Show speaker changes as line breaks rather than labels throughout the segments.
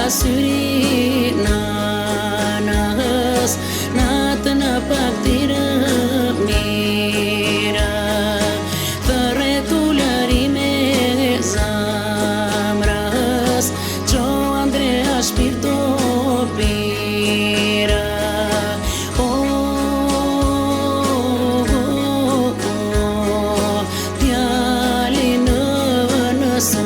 syri nanës, natë në pak dirë mira, thërre tullëri me zamrës, qo Andrea shpirto pira. Djali në nëso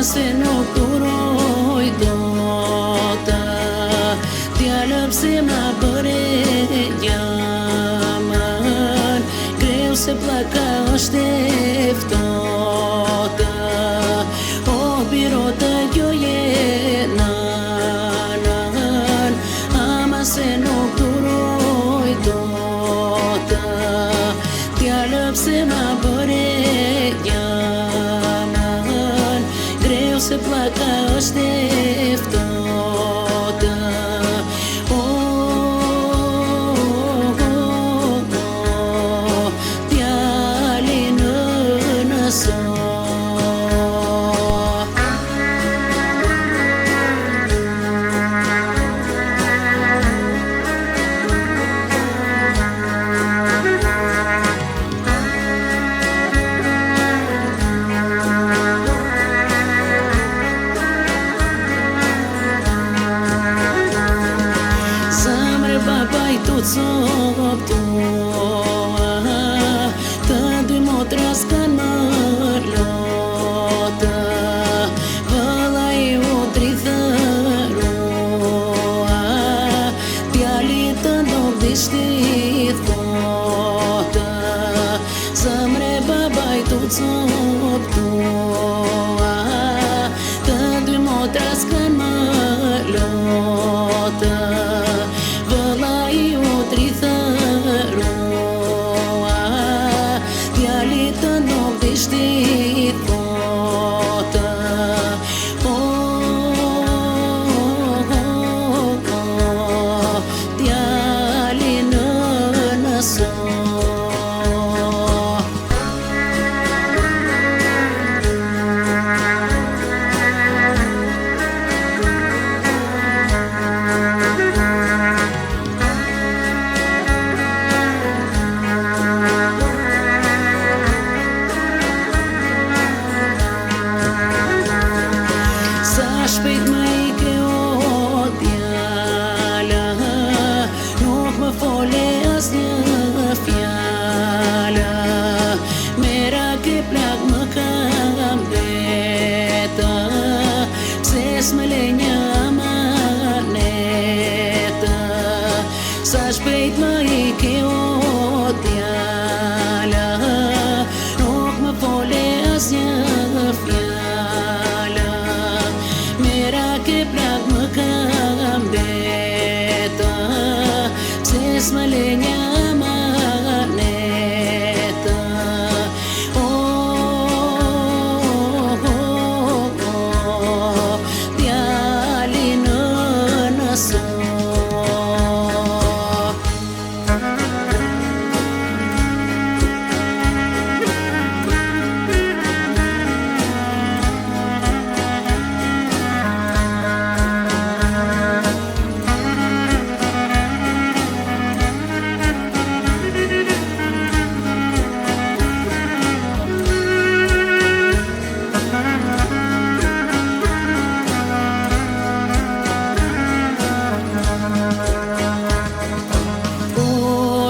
se nuk duroj dota, djalëm se ma bëre jaman, kreu se plaka është eftota. O birota kjo je nanan, ama se nuk duroj dota, djalëm se ma bëre se plaka është eftota. Djali në nëso babaj tu coptoa, të dy motras kanë më lota, vëllai u drithërua, djali të ndodhishti thota. Zemre babaj tu coptoa, të dy motras kanë më lota, djali të ndodhishti thota. Djali në nëso shpejt më ike o djala, nuk më fole as një fjala, mera ke plak më kam beta, pse s'më le një amaneta. Sa shpejt më ike o djala, nuk më fole as një fjala, ke plak më kam beta, pse s'më le një amaneta. Djali në nëso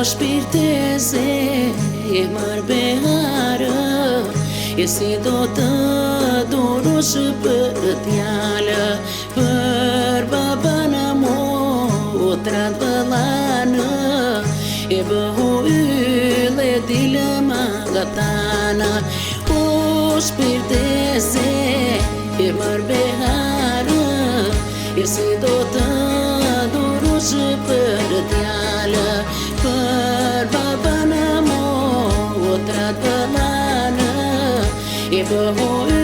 shpirte zemër beharë, e si do të durosh për djalë, për babanë motrat vëllanë, e bëhu ylle dilë magatana. O shpirte zemër beharë, e si do të durosh zë për djalë, për babën e motrat për lanë, e bëhoj